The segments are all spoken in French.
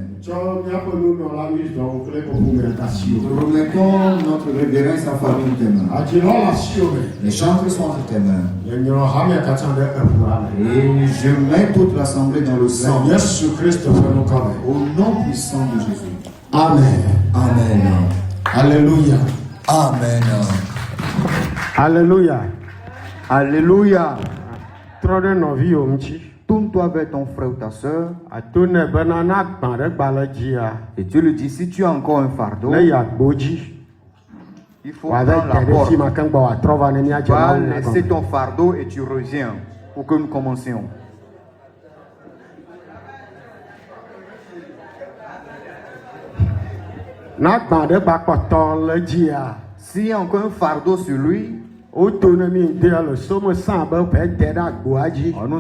Nous remettons notre révérence à famille de tes mains. Les chantres sont entre tes mains. Et je mets toute l'assemblée dans le sang. Au nom puissant de Jésus. Amen. Amen. Alléluia. Amen. Alléluia. Alléluia. Tourne-toi vers ton frère ou ta soeur. Et tu lui dis, si tu as encore un fardeau, il faut prendre la porte. Tu vas laisser ton fardeau et tu reviens pour que nous commencions. S'il y a encore un fardeau sur lui, on nous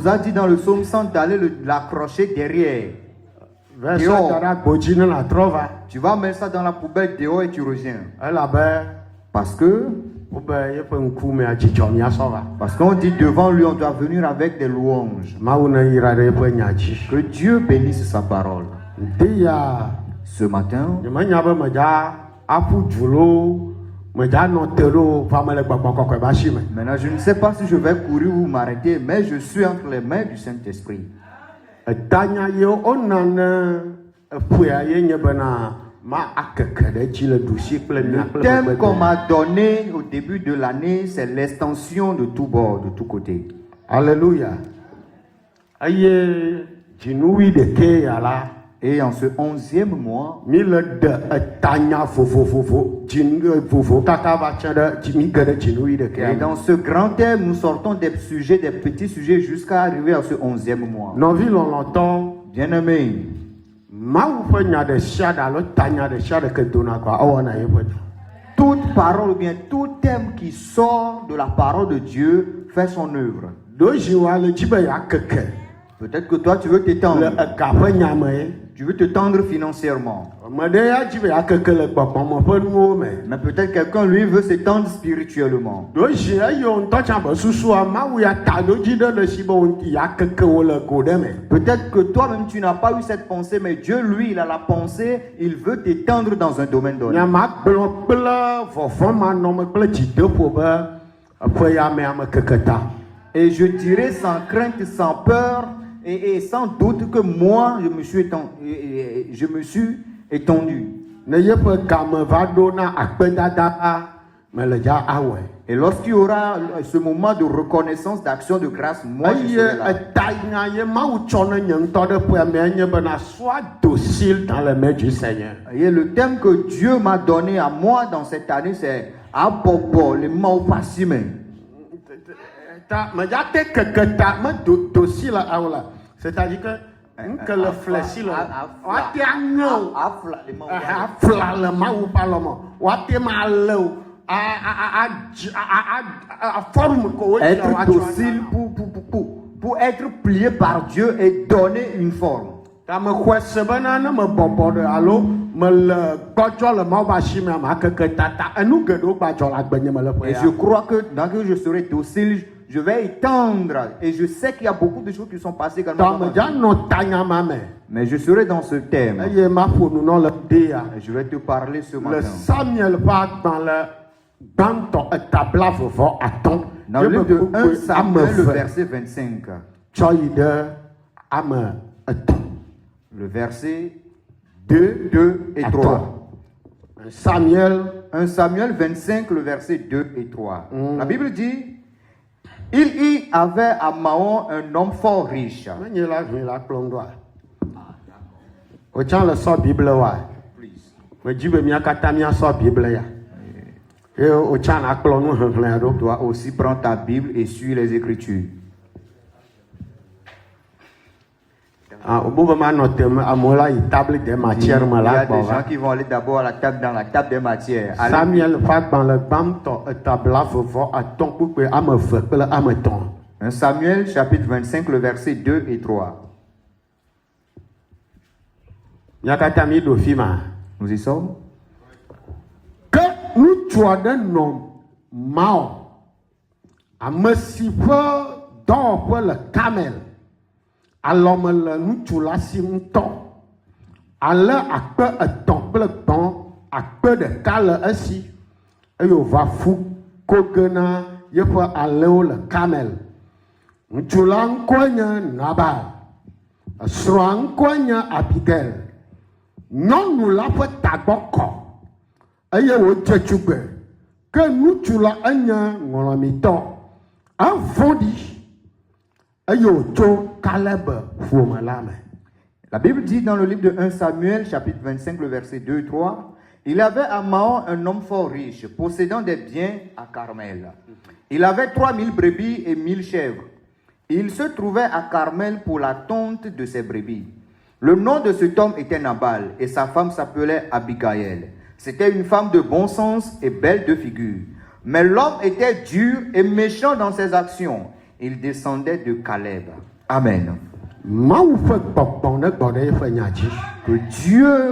a dit dans le psaume 100 d'aller l'accrocher derrière. Tu vas mettre ça dans la poubelle dehors et tu reviens. Parce qu'on dit devant lui, on doit venir avec des louanges. Que Dieu bénisse sa parole. Ce matin, maintenant, je ne sais pas si je vais courir ou m'arrêter, mais je suis entre les mains du Saint-Esprit. Le thème qu'on m'a donné au début de l'année, c'est l'extension de tous bords, de tous côtés. Alléluia. Et en ce 11e mois, et dans ce grand thème, nous sortons des sujets, des petits sujets, jusqu'à arriver à ce 11e mois. Bien-aimés, toute parole ou bien tout thème qui sort de la parole de Dieu fait son œuvre. Peut-être que toi tu veux t'étendre. Tu veux te tendre financièrement. Mais peut-être quelqu'un lui veut s'étendre spirituellement. Peut-être que toi-même tu n'as pas eu cette pensée, mais Dieu lui il a la pensée, il veut t'étendre dans un domaine donné. Et je dirais sans crainte, sans peur et sans doute que moi je me suis étendu. Et lorsqu'il y aura ce moment de reconnaissance, d'action de grâce, moi je serai là. Et le thème que Dieu m'a donné à moi dans cette année, c'est Abobo, le Maupasime. C'est-à-dire que le fléchi être docile pour être plié par Dieu et donner une forme. Et je crois que dans que je serai docile, je vais étendre. Et je sais qu'il y a beaucoup de choses qui sont passées quand même. Mais je serai dans ce thème. Et je vais te parler ce matin. Dans le livre de 1 Samuel, le verset 25. Le verset 2, 2 et 3. 1 Samuel 25, le verset 2 et 3. La Bible dit: il y avait à Maon un homme fort riche. Tu dois aussi prendre ta Bible et suivre les Écritures. Il y a des gens qui vont aller d'abord à la table, dans la table des matières. Samuel 1 Samuel chapitre 25, le verset 2 et 3. Nous y sommes. Que nous tuons Mao, à Messi dans le camel. Alors, nous tu la simton. ale akpe etɔ̃ kple gbɔ̃ akpe ɖeka le esi eye wòva fu koge na yeƒe alẽwo le Karmel. Ŋutsu la ŋkɔe nye Nabal, esrɔ̃a ŋkɔe nye Abigail. Nyɔnu la ƒe tagbɔ kɔ eye wòdze tugbe, ke ŋutsu la enye ŋlɔmitɔ, evɔ̃ɖi eye wòtso Kaleb ƒome la me. La Bible dit dans le livre de 1 Samuel, chapitre 25, le verset 2 et 3, il avait à Mahon un homme fort riche, possédant des biens à Carmel. Il avait 3000 brebis et 1000 chèvres. Il se trouvait à Carmel pour la tonte de ses brebis. Le nom de cet homme était Nabal et sa femme s'appelait Abigail. C'était une femme de bon sens et belle de figure. Mais l'homme était dur et méchant dans ses actions. Il descendait de Caleb. Amen. Mawu ƒe gbɔgbɔ ne gbɔ ɖe eƒe nya dzi.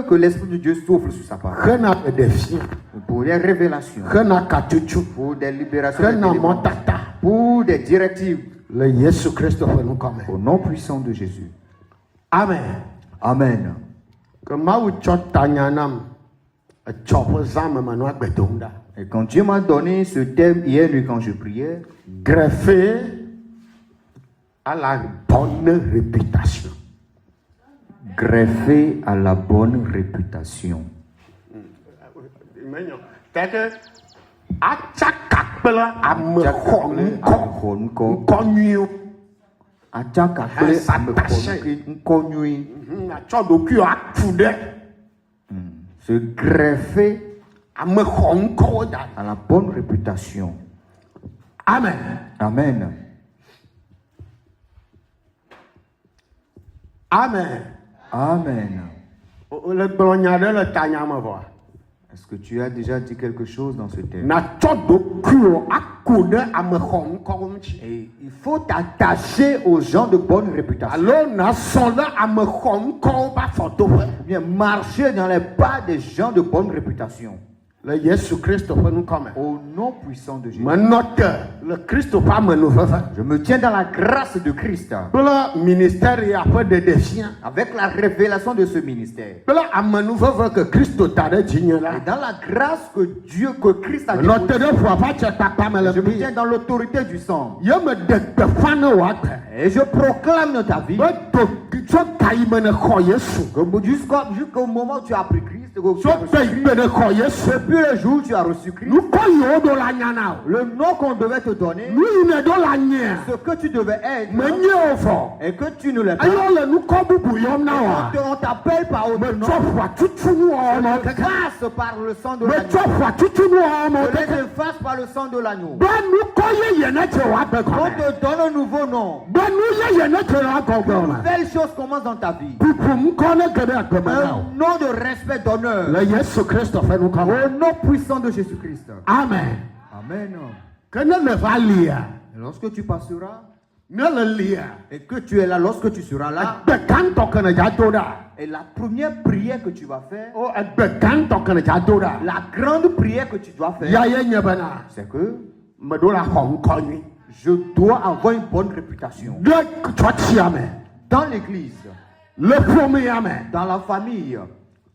Que l'Esprit de Dieu souffle sur sa parole. Hena ɖeɖefia, Pour des révélations, hena katsutsu, pour des libérations, hena des délivrances, mɔtata pour des directives. le Yesu Kristo ƒe nukɔme. Au nom puissant de Jésus. Amen. Amen. Ke Mawu tsɔ tanya nam etsɔ ƒe zã me menɔ agbe dom ɖa. Et quand Dieu m'a donné ce thème hier nuit quand je priais, Greffé à la bonne réputation. greffé à la bonne réputation. C'est que atsaka kple ame xɔ ŋkɔ nyuiwo. Atsaka kple ame xɔ ŋkɔ nyui. Atsɔ ɖokuiwo atu ɖe Se greffer ame xɔ ŋkɔwo da. à la bonne réputation. Amen. Amen. Amen. Amen. Le gblɔ nya ɖe le tanya me vɔa. Est-ce que tu as déjà dit quelque chose dans ce thème? Natsɔ ɖokuiwo aku ɖe ame xɔ ŋkɔwo ŋuti. Et il faut t'attacher aux gens de bonne réputation. Alo nasɔ ɖe ame xɔ ŋkɔwo ƒe afɔtoƒe. Ou bien marcher dans les pas des gens de bonne réputation. Le Yesu Kristo ƒe nukɔme. Au nom puissant de Jésus. Menɔ te le Kristo ƒe amenuveve. Je me tiens dans la grâce de Christ. Kple ministéria ƒe ɖeɖefia. Avec la révélation de ce ministère. Kple amenuveve ke Kristo da ɖe dzinye la. Et dans la grâce que Christ a Menɔ te déposée. ɖe ƒua ƒe atsakpakpa me le Je me fi. tiens dans l'autorité du sang. Ye me ɖe gbeƒã ne wò agbe. Et je proclame dans ta vie. Be do tso gayime ne xɔ Yesu. Jusqu'au moment où tu as pris Christ. Tso gbe ne xɔ Yesu. Depuis le jour où tu as reçu Christ. Nukɔ yiwo ɖo la nya na o. Le nom qu'on devait te donner. Nu yi ne ɖo la nyea. Ce que tu devais être. Menye o vɔ. Et que tu ne l'es pas. Eye le nukɔ bubu yɔm na wa. On t'appelle par autre nom. Tsɔ ƒua tutu nu wɔwɔ me keke. Passe par le sang de Me l'agneau. tsɔ ƒua tutu nu wɔwɔ me Je keke. les efface par le sang de l'agneau. Be nukɔ yeye ne tse wɔ agbe On gɔme. te donne un nouveau nom. Be nu yeye ne tse wɔ agbe Une gɔme. nouvelle chose commence dans ta vie. Pupu ŋkɔ ne ge ɖe agbe me na o. Un nom de respect, d'honneur. Le Yesu Kristo ƒe Au nukɔme. nom puissant de Jésus-Christ. Amen. Amen. Ke ne le va lia. Et lorsque tu passeras, Ne le lia. et que tu es là, lorsque tu seras là, Egbe gãtɔ ke ne dza do ɖa. et la première prière que tu vas faire, O egbe gãtɔ ke ne dza do ɖa. la grande prière que tu dois faire, Ya ye nye bena. c'est que Meɖo la xɔ ŋkɔ nyui. je dois avoir une bonne réputation Ɖe tsɔtsia me. dans l'église, Le ƒomea me. dans la famille,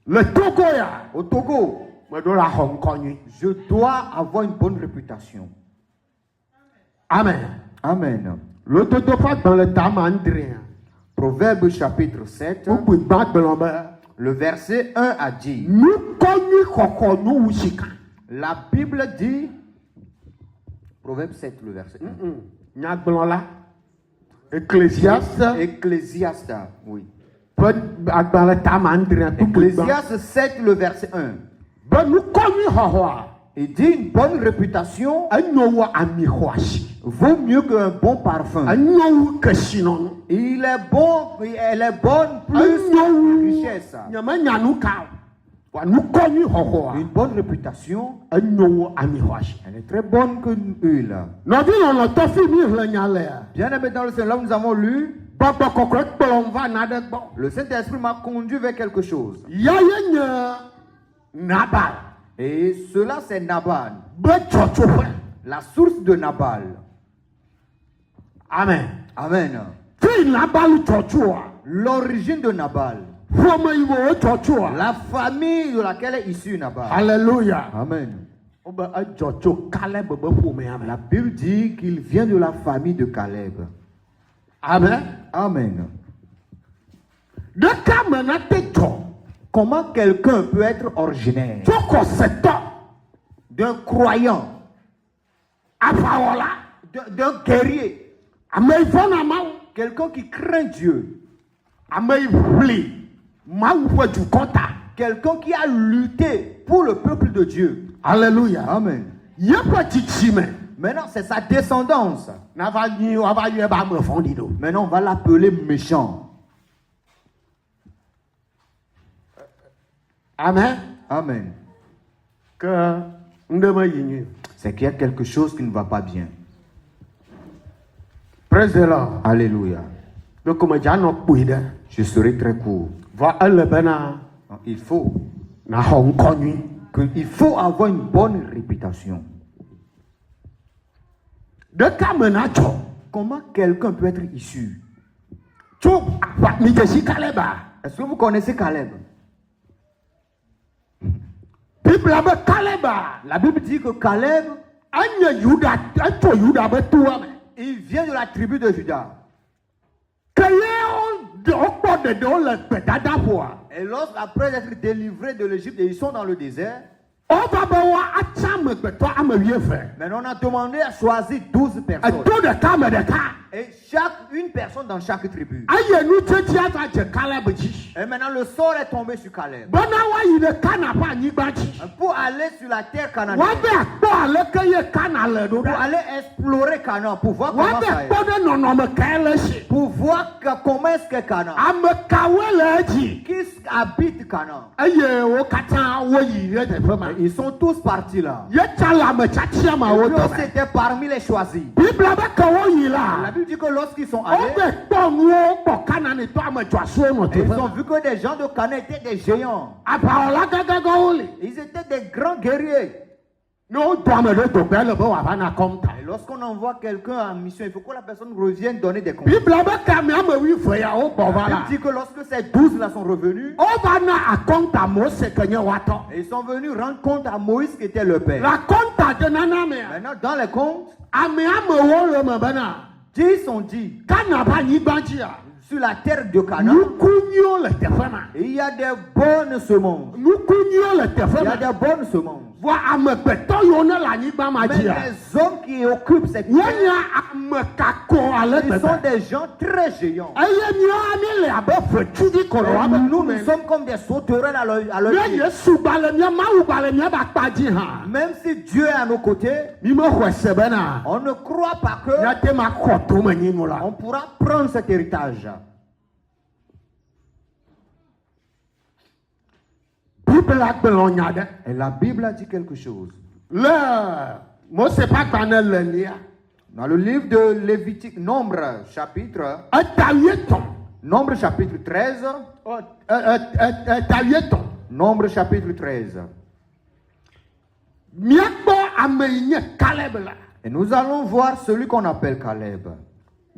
Le Togo ya. au Togo. Meɖo la xɔ ŋkɔ nyui. Je dois avoir une bonne réputation. Amen. Amen. Lototo ƒe agbalẽ tame andre. Proverbe chapitre 7, Wokpui gbã gblɔ be. le verset 1 a dit, Nukɔ nyui xɔxɔ nu wu sika. la Bible dit, Proverbe 7, le verset 1. Nyagblɔla. Ecclésiaste. Ecclésiaste, oui. Ƒe agbalẽ tame andre. Ecclésiaste 7, le verset 1. Be nukɔ nyui xɔxɔa. Il dit une bonne réputation Enyo wu ami xɔasi. vaut mieux qu'un bon parfum. Enyo wu kesinɔnu. Il est bon, elle est bonne plus Enyo que wu. richesse. Nyemenya nu ka o. Wa nukɔ nyui xɔxɔa. Une bonne réputation, Enyo wu ami xɔasi. elle est très bonne que huile. Nɔvi lɔlɔtɔ fi mi hle nya lea. Bien aimé dans le Seigneur, nous avons lu, Gbɔgbɔ kɔkɔe kplɔm va na ɖe gbɔ. le Saint-Esprit m'a conduit vers quelque chose. Ya ye nye Nabal. Et cela, c'est Nabal, Be tsɔtsoƒe. la source de Nabal. Amen. Amen. Fi Nabal tsɔtsoa. L'origine de Nabal. ƒome yi wo dzɔ La famille de laquelle est issue Nabal. Alléluia. Amen. Wo be edzɔ tso Caleb be ƒomea me. La Bible dit qu'il vient de la famille de Caleb. Amen. Amen. Ɖeka me na te dzɔ. Comment quelqu'un peut être originaire Tso kɔsetɔ. d'un croyant, Aƒawɔla. d'un guerrier, Ame yi vɔna Mawu. quelqu'un qui craint Dieu, Ame yi ƒli Mawu ƒe dukɔ ta. quelqu'un qui a lutté pour le peuple de Dieu. Alléluia. Amen. Yeƒe tsitsime. Maintenant, c'est sa descendance. Nava nyi wava yɔ ebe ame vɔ̃ɖi ɖo. Maintenant, on va l'appeler méchant. Amen. Amen. Que ŋɖe me yi nyi. C'est qu'il y a quelque chose qui ne va pas bien. Praise the Lord. Alléluia. Donc me dza nɔ kpui ɖe. Je serai très court. Vɔ ele bena Il faut naxɔ ŋkɔ nyui. il faut avoir une bonne réputation. Ɖeka me na dzɔ. Comment quelqu'un peut être issu? Tso aƒa midzesi Kaleba. Est-ce que vous connaissez Caleb? Bibla be Kaleba. La Bible dit que Caleb, Enye Yuda, etso Yuda be toa me. il vient de la tribu de Juda. Ke ye wokpɔ ɖeɖewo le gbedadaƒoa. Et lorsqu'après être délivrés de l'Égypte et ils sont dans le désert, Wova be woatsa amegbetɔ ame 12. maintenant on a demandé à choisir 12 personnes. Eto ɖeka me ɖeka. Et une personne dans chaque tribu. Eye nutsetse ava dze Kaleb dzi. Et maintenant le sort est tombé sur Caleb. Bena woayi ɖe Kana ƒe anyigba dzi. Pour aller sur la terre cananéenne. Woave akpɔ aleke ye Kana le ɖo Pour ɖa. aller explorer Canaan. Pour voir comment Woave ça est. kpɔ ɖe nɔnɔme kae le si. Pour voir comment est-ce que Canaan. Ame kawoe le edzi. Qui habite Canaan. Eye wo katã woyi ɖe teƒe ma. Ils sont tous partis là. Yetsa le ame tsatsia ma wo Et puis dome. c'était parmi les choisis. Bibla be ke woyi La la. Bible dit que lorsqu'ils sont allés, Wobe kpɔ nuwo kpɔ Kananitɔ ame dzɔasuwo nɔ et ils teƒe ont ma. vu que des gens de Canaan étaient des géants. Aʋawɔla gãgãgãwo li. Ils étaient des grands guerriers. Ne wodo ame ɖe dogbe ele be wòava na kɔmta. Et lorsqu'on envoie quelqu'un en mission, il faut que la personne revienne donner des comptes. Bibla be ke ame 12 yawo gbɔ va La la. Bible dit que lorsque ces 12 là sont revenus, Wova na akɔmta Mose ke nye woatɔ. et ils sont venus rendre compte à Moïse qui était leur père. La kɔmta de nana mea. Maintenant, dans les comptes, Ame amewo le me bena. 10 ont dit Kana ƒe anyigba dzia. sur la terre de Canaan, Nuku nyuiwo le teƒe ma. il y a des bonnes semences. Nuku nyuiwo le teƒe Il y a ma. des bonnes semences. Vɔ amegbetɔ yiwo ne le anyigba ma Mais dzia. les hommes qui occupent cette terre, Wonye ame kako ale ils sont gbegbe. des gens très géants. Eye míawo mi le abe fetudi ko le Et woabe nous, ŋkume. nous sommes comme des sauterelles à leur Ne pied. Yesu gba le mía Mawu gba le míabe akpa dzi hã. Même si Dieu est à nos côtés, Mi me xɔe se bena. on ne croit pas que Míate ma xɔ tome nyinu la. on pourra prendre cet héritage. Bibla gblɔ nya ɖe. Et la Bible a dit quelque chose. Le Mose ƒe agbalẽ le lia. Dans le livre de Lévitique, Nombre chapitre 13, Eta 8. Nombre chapitre 13. Míakpɔ ame yi nye Caleb la. Et nous allons voir celui qu'on appelle Caleb.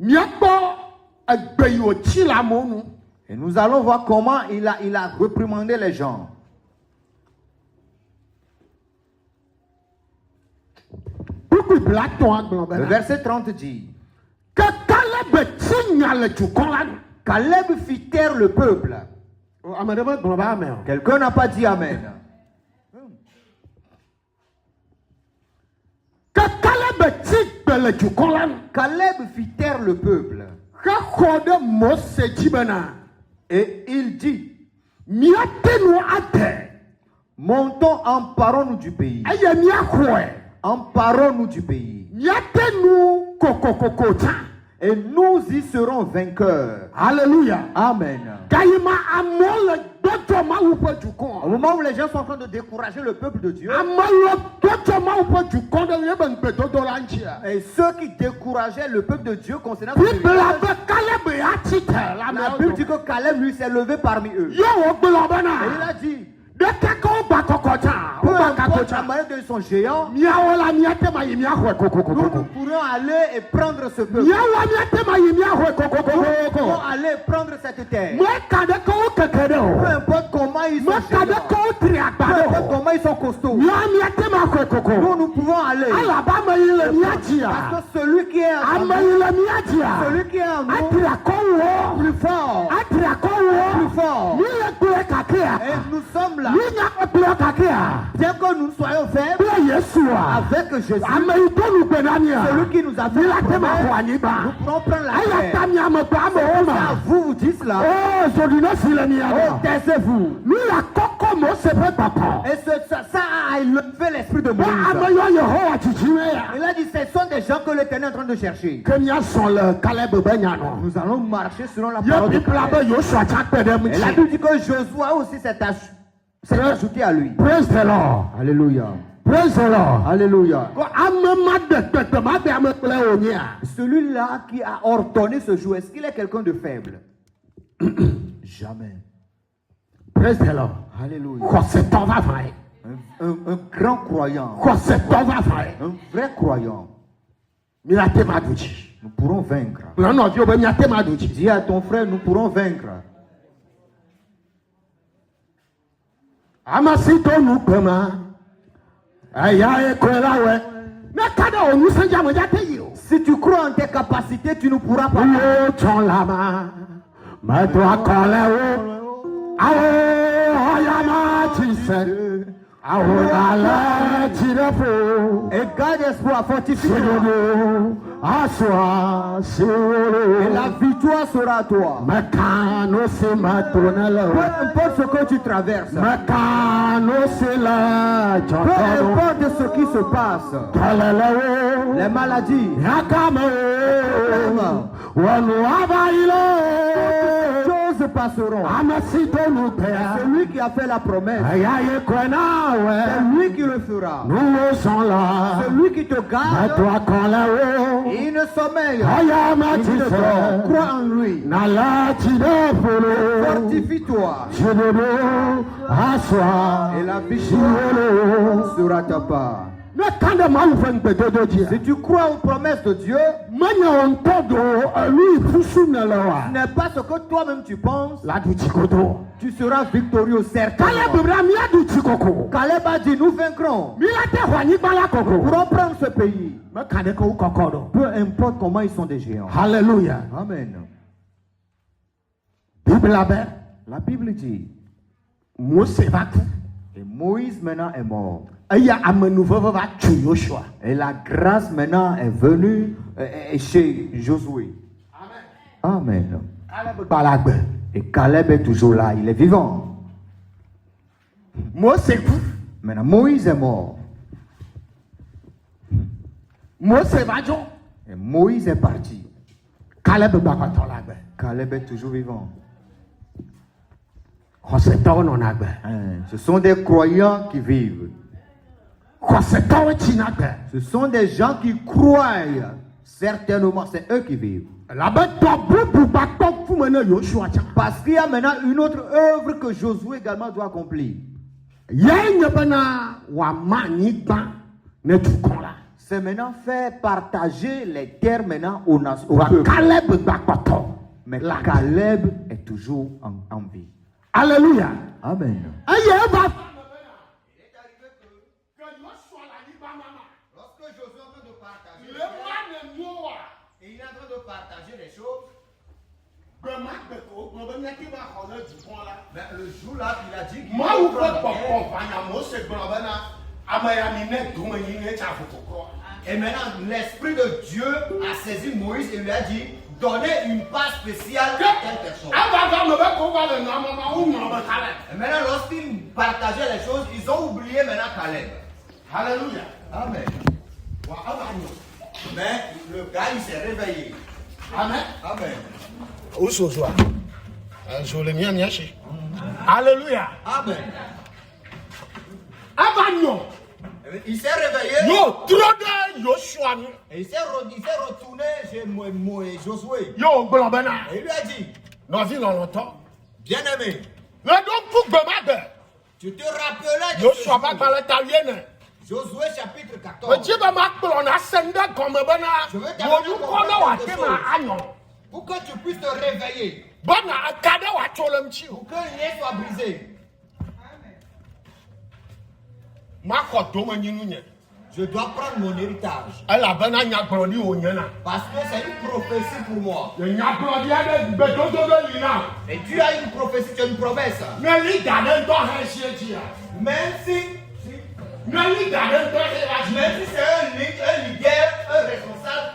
Míakpɔ egbe yi wòtsi le amewo nu. Et nous allons voir comment il a réprimandé les gens. Buku Blatɔ agblɔ Le bena. verset 30 dit, Ke Caleb tsi nya le dukɔ la nu. Caleb fit taire le peuple. Ame ɖe me gblɔ be ame o. Quelqu'un n'a pas dit Amen. Ke Caleb tsi gbe le dukɔ la nu. Caleb fit taire le peuple. Hexɔ ɖe Mose dzi bena. Et il dit, Míate nu ade. montons, emparons-nous du pays. Eye míaxɔe. Emparons-nous du pays. Míate nu kokokoko tsã. Et nous y serons vainqueurs. Alléluia. Amen. Gayima amewo le gbɔdzɔ Mawu ƒe Au dukɔ. moment où les gens sont en train de décourager le peuple de Dieu, Ame le gbɔdzɔ Mawu ƒe dukɔ ɖe yebe ŋgbedodo la ŋutia. et ceux qui décourageaient le peuple de Dieu concernant ce Bibla héritage, be Caleb ya tsi te la la Bible dit amewo. que Caleb lui s'est levé parmi eux. Ye wògblɔ Et bena. il a dit, Ɖeke ke wogba kɔkɔ tsã. peu Wogba kako importe la tsã. manière dont ils sont géants, Míawo la míate ma yi míaxɔe nous kokokoko. pourrons aller et prendre ce peuple. Míawo la míate ma yi míaxɔe Nous pourrons kokokoko. aller prendre cette terre. Mɔe ka ɖeke wo keke ɖe o. ils sont géants, peu importe comment ils sont costauds, nous pouvons aller. Parce que celui qui est en nous, celui qui est en nous, plus fort, plus fort. Et nous sommes là. Bien que nous soyons faibles, avec Jésus, celui qui nous a fait la promesse, nous pourrons prendre la terre. Ça, vous dites là. Oh, taisez-vous. Et ça a élevé l'esprit de Moïse. Il a dit, ce sont des gens que l'Éternel est en train de chercher. Nous allons marcher selon la parole de Dieu. Et la Bible dit que Josué aussi s'est ajouté à lui. Praise the Lord. Alléluia. Praise the Lord. Alléluia. Celui-là qui a ordonné ce jour, est-ce qu'il est quelqu'un de faible? Jamais. Praise the Lord. Alléluia. Un grand croyant. Un vrai croyant. Nous pourrons vaincre. Dis à ton frère, nous pourrons vaincre. Si tu crois en tes capacités, tu ne pourras pas. Et garde espoir, fortifie-toi. Et la victoire sera à toi. Peu importe ce que tu traverses. Peu importe ce qui se passe. Les maladies. Choses passeront. Celui qui a fait la promesse, c'est lui qui le fera. Celui qui te garde, il ne sommeille. Il ne dort. Crois en lui. Fortifie-toi. Et la victoire sera ta part. Si tu crois aux promesses de Dieu, ce n'est pas ce que toi-même tu penses, tu seras victorieux certainement. Caleb a dit, nous vaincrons. Nous pourrons prendre ce pays. Peu importe comment ils sont des géants. Alléluia. Amen. La Bible dit, et Moïse maintenant est mort. Et la grâce maintenant est venue chez Josué. Amen. Et Caleb est toujours là, il est vivant. Maintenant Moïse est mort. Et Moïse est parti. Caleb est toujours vivant. Ce sont des croyants qui vivent. Ce sont des gens qui croient. Certainement, c'est eux qui vivent. Parce qu'il y a maintenant une autre œuvre que Josué également doit accomplir. C'est maintenant faire partager les terres maintenant aux nations. Mais Caleb est toujours en vie. Alléluia. Amen. Il est en train de partager les choses. Mais le jour là, il a dit qu'il et maintenant, l'Esprit de Dieu a saisi Moïse et lui a dit, donnez une part spéciale à telle personne. Et maintenant, lorsqu'ils partageaient les choses, ils ont oublié maintenant Caleb. Alléluia. Amen. Mais le gars, il s'est réveillé. Amen. Amen. Alléluia. Amen. Amen. Il s'est réveillé. Et il s'est retourné chez Josué. Et il lui a dit, bien-aimé, tu te rappelais de ce jour. Josué chapitre 14. Je veux t'appeler pour que tu puisses te réveiller. Pour que le lien soit brisé. Je dois prendre mon héritage. Parce que c'est une prophétie pour moi. Et tu as une prophétie, tu as une promesse. Même si c'est un leader, un responsable,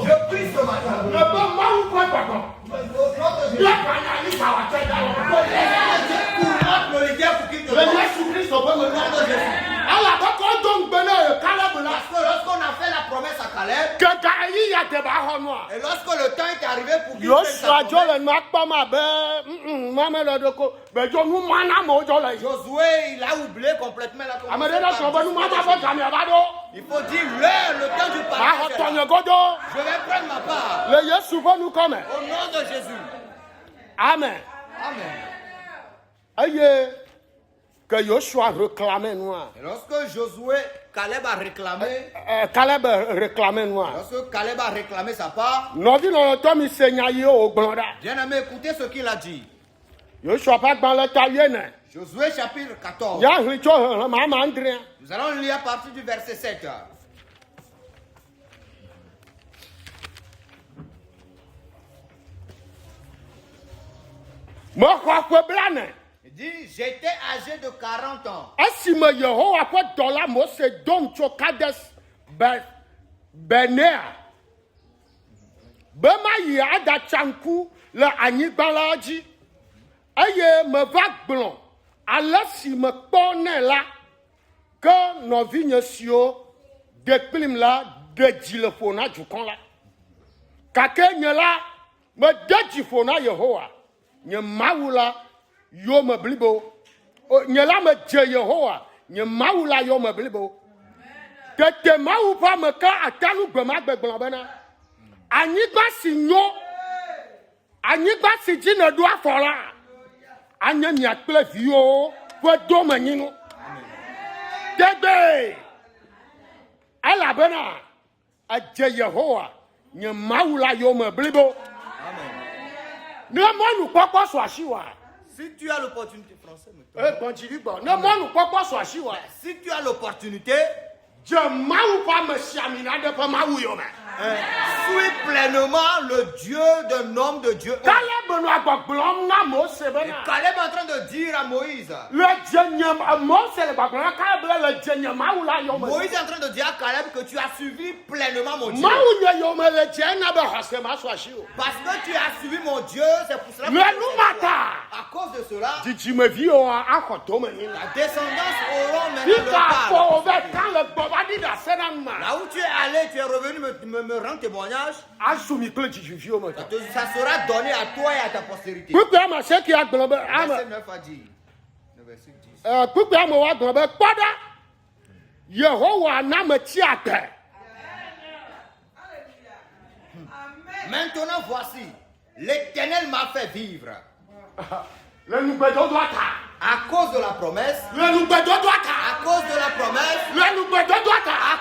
je prie ce matin. Lorsqu'on a fait la promesse à Caleb, et lorsque le temps est arrivé pour qu'il fasse sa promesse, Josué, il a oublié complètement la promesse. Il faut dire le temps du partage. Je vais prendre ma part. Au nom de Jésus. Amen. Amen. Que Joshua réclamait noir. Et lorsque Josué, Caleb a réclamé, lorsque Caleb a réclamé sa part, bien aimé, écoutez ce qu'il a dit. Josué chapitre 14. Nous allons lire à partir du verset 7. Il dit, j'étais âgé de 40 ans. Nye maula yo me blibo. Nye la me dje Yehowa. Nye maula yo me blibo. Te mau pa me ka atanu gbema gbegblon bena. Anyigba si nyo. Anyigba si ji ne do afola. Anye mi akple vio. Kwe do me nyinu. Degbe. Ala bena. Adje Yehowa. Nye maula yo me blibo. Si tu as l'opportunité, français, si tu as l'opportunité, suis pleinement le Dieu d'un homme de Dieu. Et Caleb est en train de dire à Moïse. Moïse est en train de dire à Caleb que tu as suivi pleinement mon Dieu. Parce que tu as suivi mon Dieu, c'est pour cela que à cause de cela, la descendance aura maintenant le part. Là où tu es allé, tu es revenu me rendre témoignage. Ça sera donné à toi et à ta postérité. Verset 9 a dit. Le verset 10. Maintenant voici, l'Éternel m'a fait vivre. À cause de la promesse. À cause de la promesse. À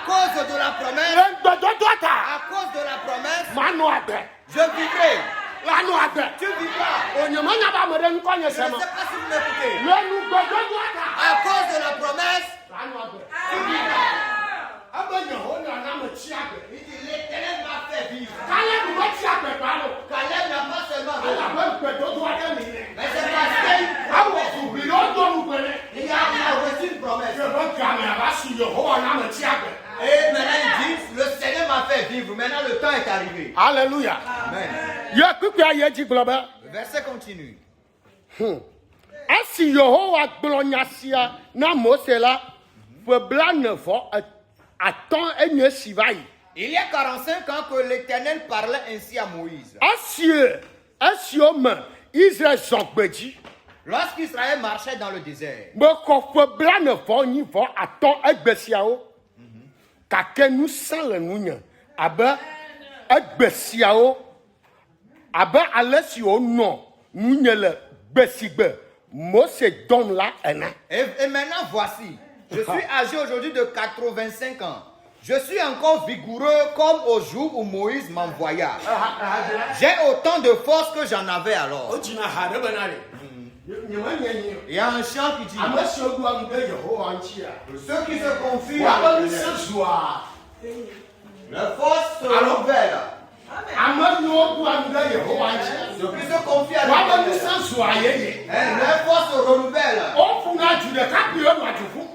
cause de la promesse. À cause de la promesse. Je vivrai. Tu vivras. Je ne sais pas si vous m'écoutez. À cause de la promesse. Tu vivras. Il dit l'Éternel m'a fait vivre. Caleb n'a pas seulement vécu, mais c'est parce qu'il a reçu une promesse. Et maintenant il dit le Seigneur m'a fait vivre. Maintenant le temps est arrivé. Alléluia. Amen. Le verset continue. Esi Yehowa gblɔ nya sia na Mose la, ƒe 29 attends enye si va yi. Il y a 45 ans que l'Éternel parlait ainsi à Moïse. Esiome Israël zɔ gbedzi. Lorsqu'Israël marchait dans le désert. Mekɔ ƒe 29 attends egbe siawo. Gake nu sa le nunye abe egbe siawo abe ale si wonɔ nunye le gbe si gbe Mose dɔm la ene. Et maintenant voici, je suis âgé aujourd'hui de 85 ans. Je suis encore vigoureux comme au jour où Moïse m'envoya. J'ai autant de force que j'en avais alors. Il y a un chant qui dit ceux qui se confient à la force se renouvelle. Ceux qui se confient à la force se renouvelle.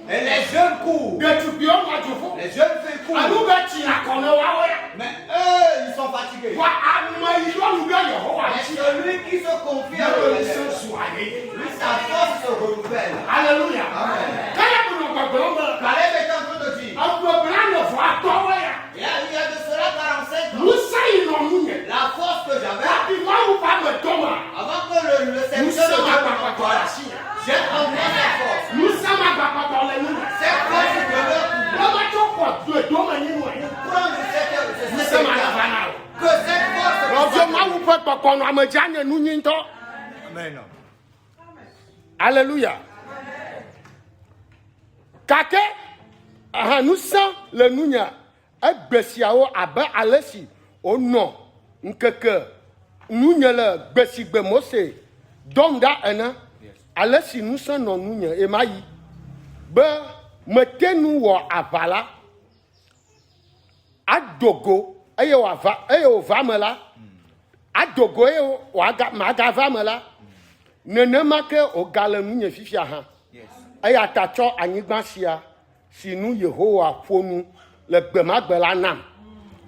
Et les jeunes courent. Les jeunes filles courent. Mais eux, ils sont fatigués. Mais celui qui se confie à lui, sa force se renouvelle. Alléluia. Amen. Caleb est en train de dire. Il y a de cela 45 ans. La force que j'avais, avant que le Seigneur ne me donne, j'ai encore cette force. Cette force demeure pour prendre cette que cette force. Amen. Alléluia. Kake, nous sommes le nounya, un bessiao abe alessi, au nom, nkeke, nounya le bessi bemose, domda ena, alessi nous sommes non nounya, et maï, be, mettez-nous wa avala, adogo, ayo vamela, adogo, ayo magavamela, nenema ke o gale nounya fifia ha. Aya tacho anigbasia si nu Yehowa fonu le gbemagbe la nam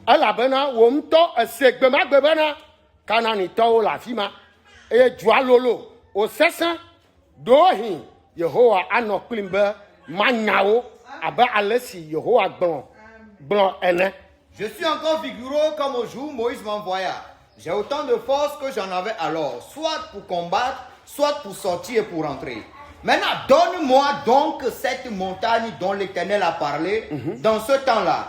elabena wo mto ese gbemagbe bena kanani to la fima e dua lolo o sesa dohi Yehowa ano klimbe manyawo aba alesi Yehowa blon ene. Je suis encore vigoureux comme au jour où Moïse m'envoya. J'ai autant de force que j'en avais alors, soit pour combattre, soit pour sortir et pour rentrer. Maintenant, donne-moi donc cette montagne dont l'Éternel a parlé dans ce temps-là.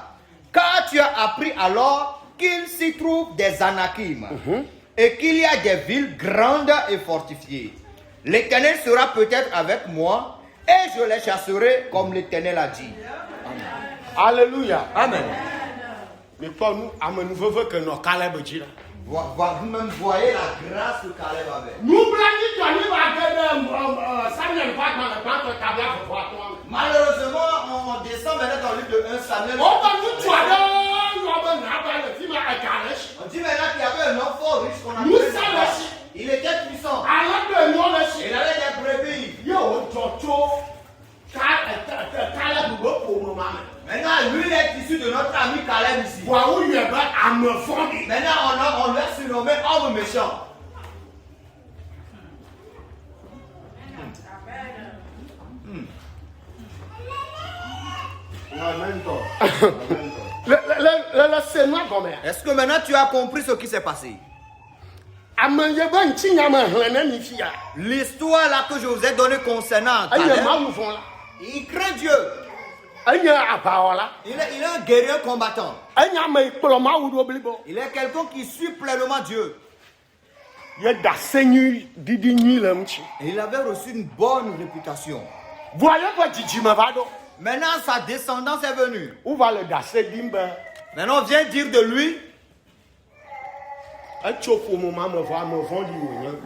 Car tu as appris alors qu'il s'y trouve des Anakim et qu'il y a des villes grandes et fortifiées. L'Éternel sera peut-être avec moi et je les chasserai comme l'Éternel a dit. Amen. Alléluia. Amen. Mais pour nous, nous voulons que nos Caleb disent. Vous-même voyez la grâce que Caleb avait. Malheureusement, on descend maintenant dans le livre de 1 Samuel. On dit maintenant qu'il y avait un homme fort riche qu'on appelait. Il était puissant. Il avait des brebis. Maintenant, lui il est issu de notre ami Caleb ici. Maintenant, on l'a surnommé homme méchant. Est-ce que maintenant tu as compris ce qui s'est passé? L'histoire là que je vous ai donnée concernant Caleb, il craint Dieu. Il est un guerrier combattant. Il est quelqu'un qui suit pleinement Dieu. Et il avait reçu une bonne réputation. Maintenant, sa descendance est venue. Maintenant, on vient dire de lui,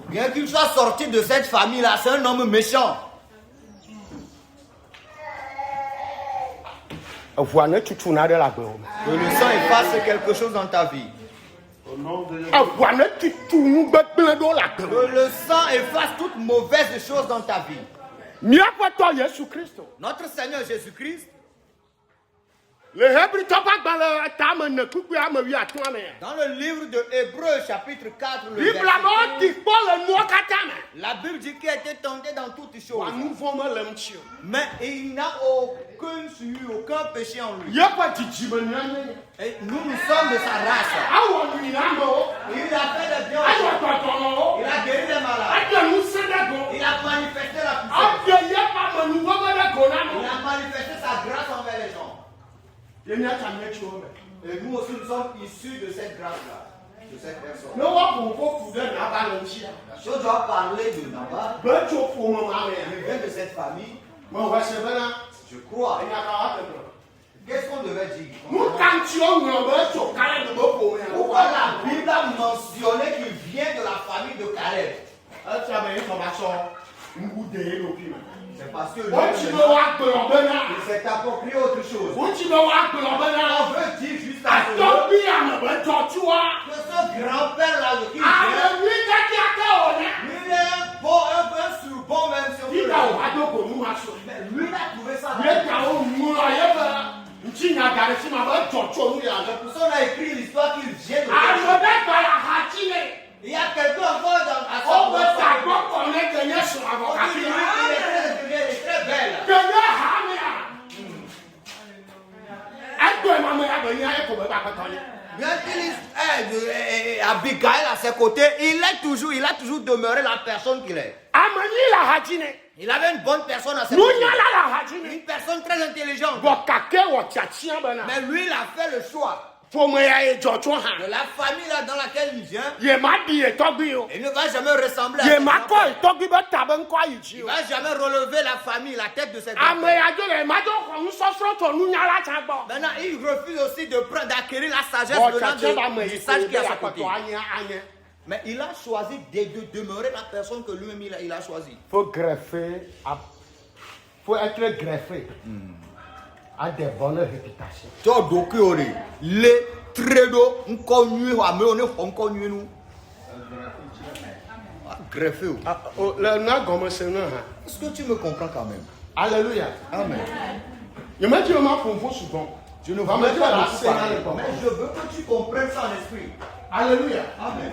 bien qu'il soit sorti de cette famille-là, c'est un homme méchant. Que le sang efface quelque chose dans ta vie. Que le sang efface toute mauvaise chose dans ta vie. Notre Seigneur Jésus-Christ, dans le livre de Hébreux chapitre 4, le verset 1, la Bible dit qu'il a été tenté dans toutes choses. Mais il n'a aucun péché en lui. Et nous sommes de sa race. Il a fait le bien. Il a guéri les malades. Il a manifesté la puissance. Il a manifesté sa grâce envers les gens. Et nous aussi nous sommes issus de cette grâce-là, de cette personne. La chose doit parler de Nabal. Il vient de cette famille. Je crois. Qu'est-ce qu'on devait dire? Pourquoi la Bible a mentionné qu'il vient de la famille de Caleb? C'est parce que On s'est approprié autre chose. On veut dire juste à ce que ce grand-père-là, qui vient, lui est un surbon même sur lui. Mais lui, il a trouvé ça. C'est pour ça qu'on a écrit l'histoire qu'il vient de il y a quelqu'un encore à sa on dit lui, il est très belle. Bien qu'il Abigail à ses côtés, il a toujours demeuré la personne qu'il est. Il avait une bonne personne à ses côtés. Une personne très intelligente. Mais lui, il a fait le choix. De la famille là dans laquelle il vient, il ne va jamais ressembler à ses enfants. Il ne va jamais relever la famille, la tête de ses enfants. Maintenant, il refuse aussi d'acquérir la sagesse venant du sage qui est à sa côté. Mais il a choisi de demeurer la personne que lui-même il a choisi. Il faut être greffé. A des bonnes réputations. Les trédo, on connaît, on connaît nous. Greffé. Est-ce que tu me comprends quand même? Alléluia. Amen. Je me dis souvent. Je ne veux pas parler, mais je veux que tu comprennes ça en esprit. Alléluia. Amen.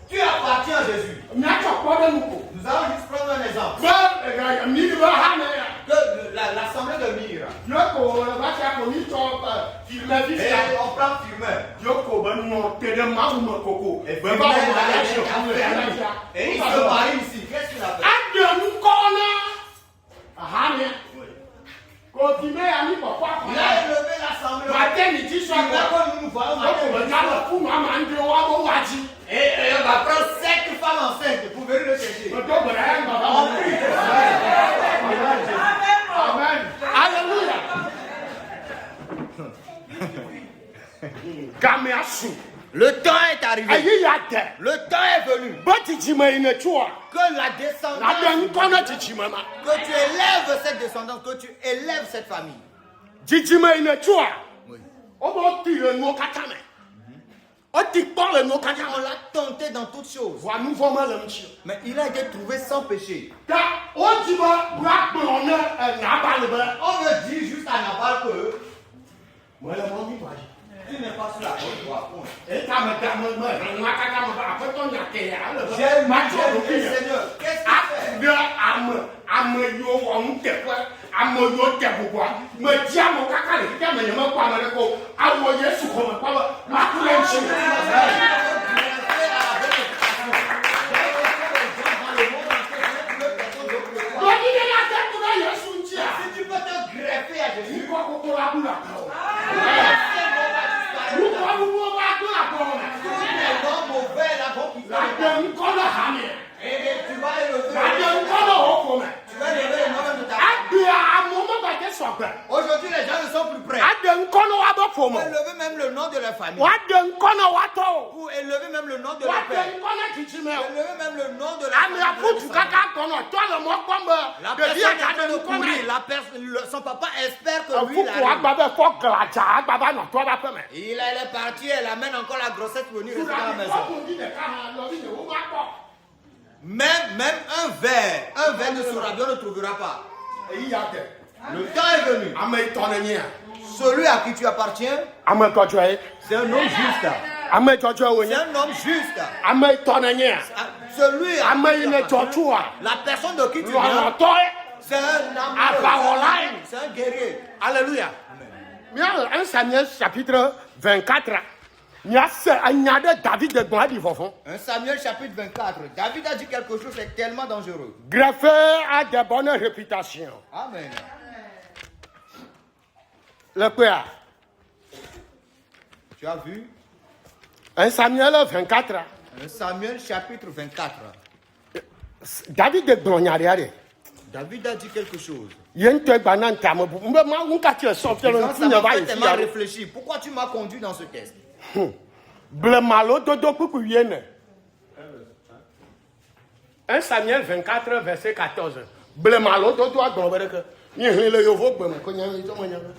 Tu appartiens à Jésus. Nous allons juste prendre un exemple. L'assemblée de Mira. Et on prend Firmin. Et il se marie ici. Qu'est-ce qu'il a fait? Il a élevé l'assemblée. Et on va prendre 7 femmes enceintes pour venir le chercher. Amen. Alléluia. Le temps est arrivé. Le temps est venu. Que la descendance, que tu élèves cette descendance, que tu élèves cette famille. Oui. On l'a tenté dans toutes choses. Mais il a été trouvé sans péché. On veut dire juste à Nabal que tu n'es pas sur la bonne voie. J'ai le Seigneur. Qu'est-ce qu'il Si tu peux te greffer à Jésus, tu vas élever le nom de ta famille. Aujourd'hui, les gens ne sont plus prêts. Pour élever même le nom de la famille. Pour élever même le nom de la père. Élever même le nom de la famille. Son papa espère que lui, il est parti, elle amène encore la grossesse pour venir rester à la maison. Même un verre de Sourabia ne trouvera pas. Le temps est venu. Celui à qui tu appartiens, c'est un homme juste. C'est un homme juste. Celui à qui tu appartiens, la personne de qui tu viens, c'est un amoureux, c'est un guerrier. Alléluia. 1 Samuel chapitre 24. 1 Samuel chapitre 24. David a dit quelque chose, c'est tellement dangereux. Greffé a de bonnes réputations. Amen. Le quoi? Tu as vu? 1 Samuel 24. 1 Samuel chapitre 24. David a dit quelque chose. Réfléchi. Pourquoi tu m'as conduit dans ce test? 1 Samuel 24, verset 14.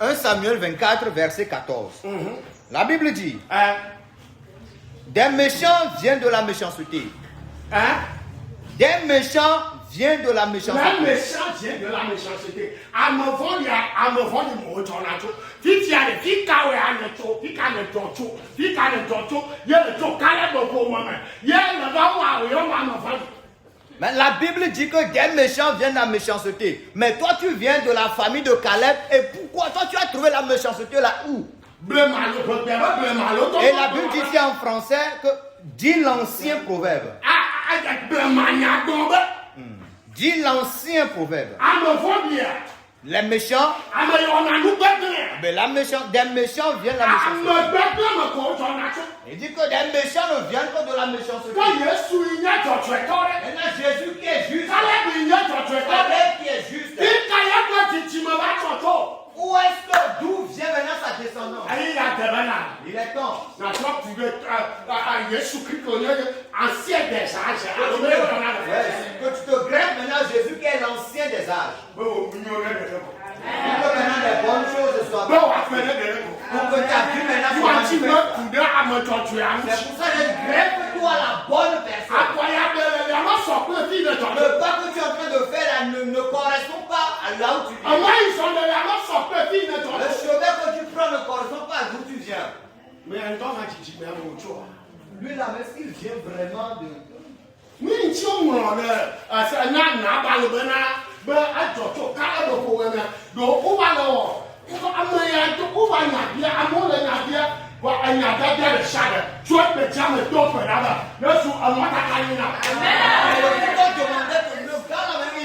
1 Samuel 24, verset 14. La Bible dit, des méchants viennent de la méchanceté. Des méchants viennent de la méchanceté. Les méchants viennent de la méchanceté. Mais la Bible dit que des méchants viennent de la méchanceté. Mais toi, tu viens de la famille de Caleb. Et pourquoi toi, tu as trouvé la méchanceté là où? Et la Bible dit ici en français que dit l'ancien proverbe. Dit l'ancien proverbe. Les méchants. Mais des méchants viennent de la méchanceté. Il dit que des méchants ne viennent que de la méchanceté. Maintenant Jésus qui est juste. Caleb qui est juste. Où est-ce que d'où vient maintenant sa descendance? Il est temps. Que tu te greffes maintenant Jésus qui est l'ancien des âges. Pour que maintenant les bonnes choses soient faites. Pour que ta vie maintenant soit manifeste. C'est pour ça que greffe-toi la bonne personne. Le pas que tu es en train de faire là ne correspond pas à là où tu viens. Le chemin que tu prends ne correspond pas à d'où tu viens. Lui là, est-ce qu'il vient vraiment de... Il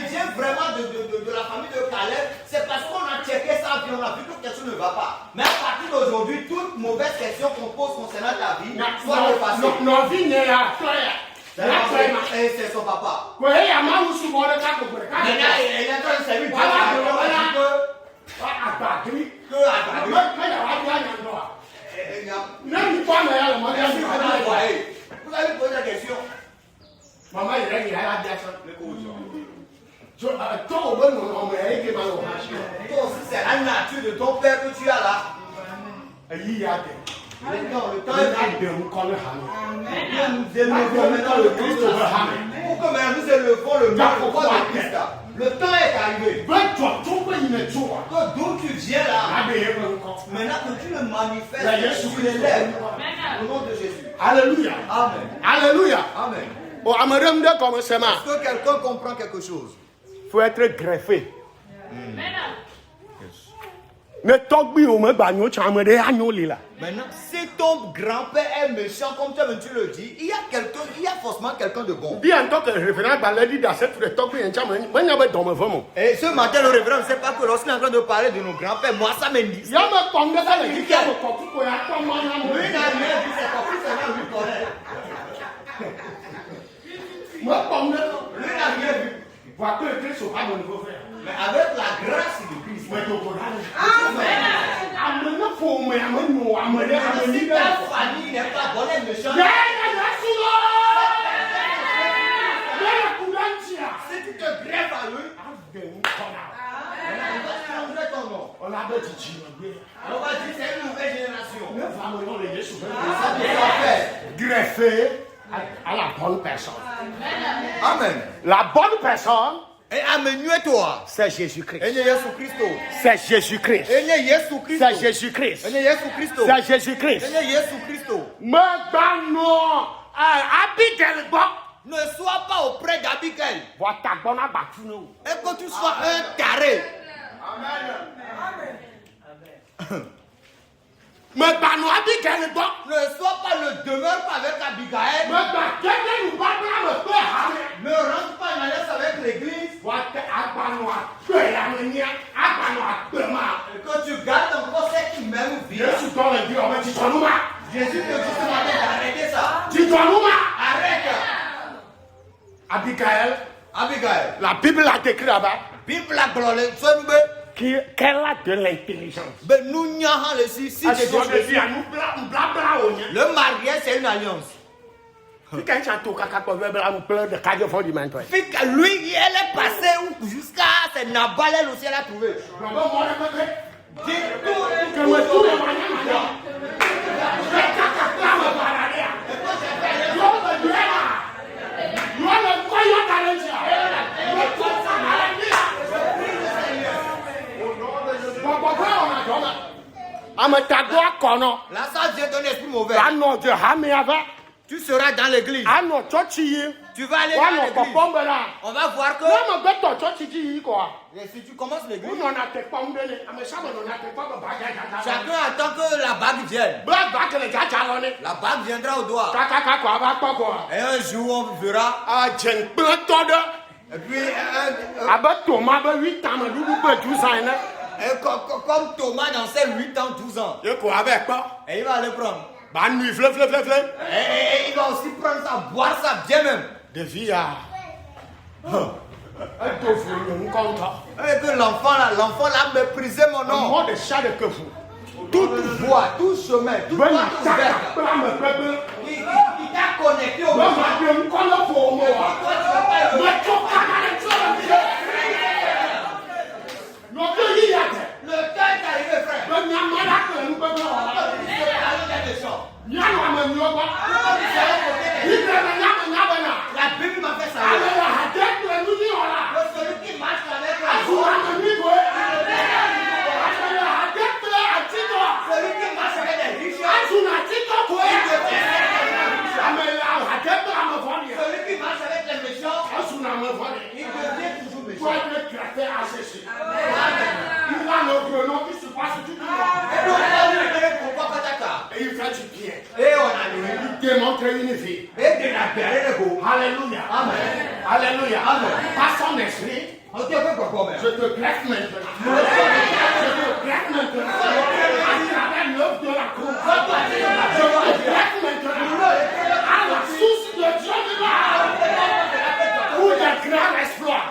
vient vraiment de la famille de Caleb. C'est parce qu'on a checké ça et on a vu que quelque chose ne va pas. Mais à partir d'aujourd'hui, toute mauvaise question qu'on pose concernant ta vie soit effacée. Et c'est son papa. Maintenant, il est en train de servir vous avez posé la question. Maman, il a la c'est la nature de ton père que tu as là. Maintenant, le temps est venu. Nous élevons maintenant le Christ. Pour que maintenant nous élevons le nom de Christ. Le temps est arrivé. Que d'où tu viens là, maintenant que tu le manifestes, tu l'élèves. Au nom de Jésus. Alléluia. Amen. Alléluia. Amen. Est-ce que quelqu'un comprend quelque chose? Il faut être greffé. Maintenant, si ton grand-père est méchant, comme tu le dis, il y a forcément quelqu'un de bon. Et ce matin, le révérend ne sait pas que lorsqu'il est en train de parler de nos grands-pères, moi ça me dit. Lui n'a rien dit, c'est pas plus seulement lui connaît. Lui n'a rien vu. Mais avec la grâce de Christ. Si ta famille n'est pas bonne et méchante, si tu te greffes à eux, on va dire c'est une nouvelle génération. Greffé à la bonne personne. Amen. La bonne personne. Et amenue-toi. C'est Jésus-Christ. C'est Jésus-Christ. C'est Jésus-Christ. C'est Jésus-Christ. C'est Jésus-Christ. Ne sois pas auprès d'Abigail. Et que tu sois un taré. Amen. Ne sois pas le demeure pas avec Abigail. Ne rentre pas en alliance avec l'église. Et que tu gardes encore cette même vie. Jésus te dit ce matin d'arrêter ça. Arrête. Abigail. La Bible l'a décrit là-bas. Qu'elle a de l'intelligence. Le mariage, c'est une alliance. Si quelqu'un tout caca pour faire un plein de cadeaux pour du mentor. Lui, elle est passée jusqu'à c'est Nabal, elle aussi elle a trouvé. Dis tout. Que me tout le manière. Là, ça vient d'un esprit mauvais. Tu seras dans l'église. Tu vas aller dans l'église. On va voir que. Et si tu commences l'église, chacun attend que la bague vienne. La bague viendra au doigt. Et un jour, on verra. Et puis, comme Thomas dans ses 8 ans, 12 ans. Et il va aller prendre. Et il va aussi prendre ça, boire ça bien même. Et que l'enfant là méprisé mon nom. Toute voie, tout chemin, toute voie ouverte. Il t'a connecté au monde. Le temps est arrivé, frère. La Bible m'a fait savoir. Celui qui marche avec celui qui marche avec des riches, celui qui marche avec les méchants, il devient toujours méchant. Il a le nom qui se passe tout le Et il fait du bien. Et on a loué. Il démontre une vie. Et de la paix. Alléluia. Amen. Alléluia. Amen. Par son esprit, je te blesse maintenant. Je te blesse maintenant. À travers l'œuvre de la croix. Je te blesse maintenant. À la source de Dieu vivant. Pour de grands exploits.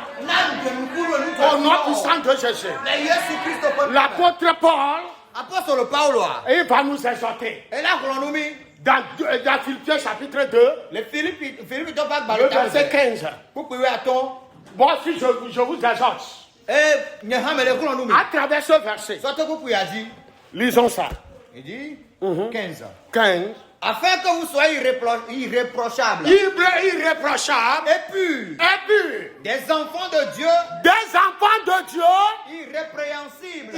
Au nom puissant de Jésus. L'apôtre Paul. Apôtre Paulo. Il va nous exhorter. Et là, on nous met. Dans Philippiens chapitre 2. Les Philippe le verset 15. Bon, si je vous exhorte. À travers ce verset. Lisons ça. Il dit 15. Afin que vous soyez irréprochables. Irréprochables. Et purs. Des enfants de Dieu. Irrépréhensibles.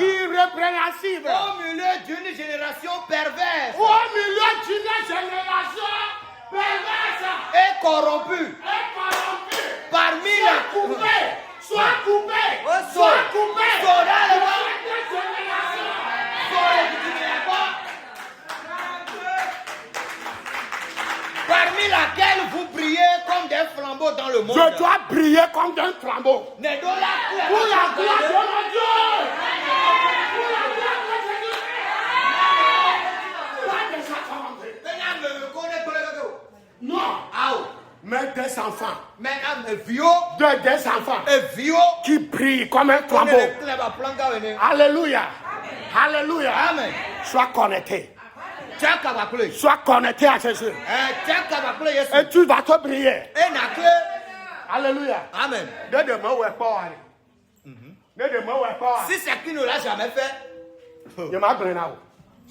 Au milieu d'une génération perverse. Et corrompue. Parmi les Sois coupé. Parmi laquelle vous brillez comme des flambeaux dans le monde. Je dois briller comme un flambeau. Pour la gloire de mon Dieu. Non. Mais des enfants. Des enfants. Qui brillent comme un flambeau. Alléluia. Alléluia. Amen. Sois connecté. Sois connecté à Jésus. Et tu vas te briller. Alléluia. Amen. Si c'est qui ne l'a jamais fait, je ne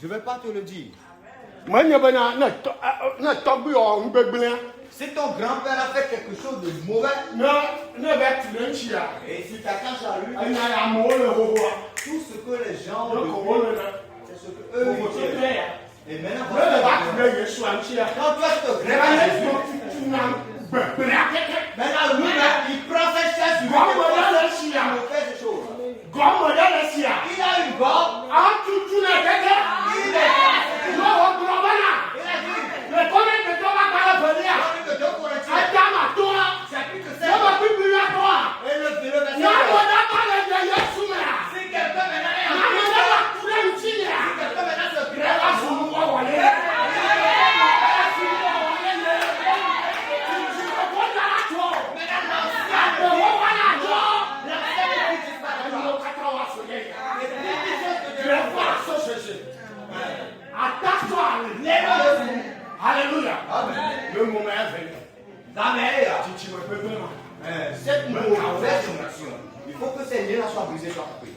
vais pas te le dire. Si ton grand-père a fait quelque chose de mauvais, et si tu t'attaches à lui, tout ce que les gens veulent, c'est ce que eux veulent. Et maintenant, quand toi tu te grèves à Jésus, maintenant lui, il prend ses chaises, il fait des choses. Il a une gomme. Si quelqu'un se grève à vous, Amen. Cette mauvaise jonction, il faut que ces liens-là soient brisés, soient coupés.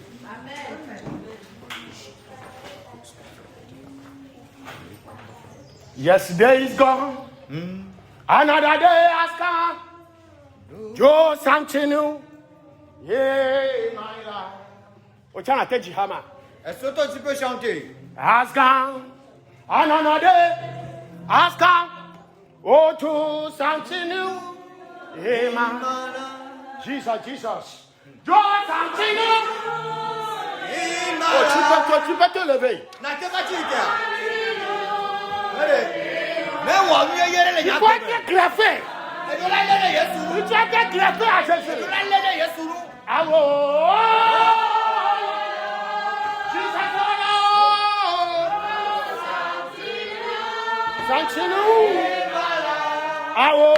Yesterday is gone. Another day has come. Do something new. Yeah, my life. Ochana te jihama. Est-ce que toi tu peux chanter? Has come. Another day has come. Oh, do something new. Yeah, man. Jesus. Do something new. Oh, tu peux te lever. Il faut être greffé. Tu vas être greffé à Jésus. Allô. Something new. Allô.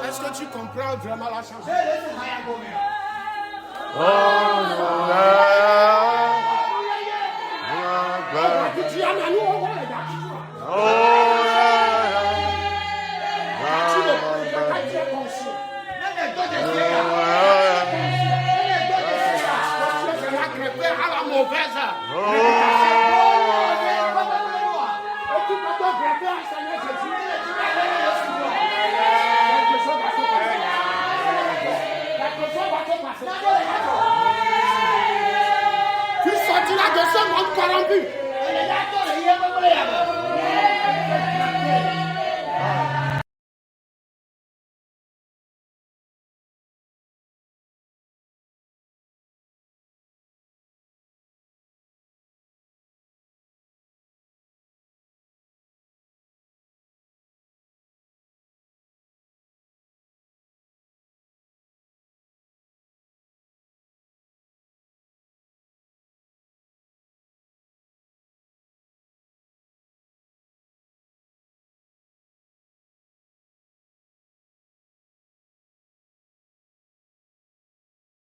Est-ce que tu comprends vraiment la chanson? Tu sortiras de ce monde corrompu.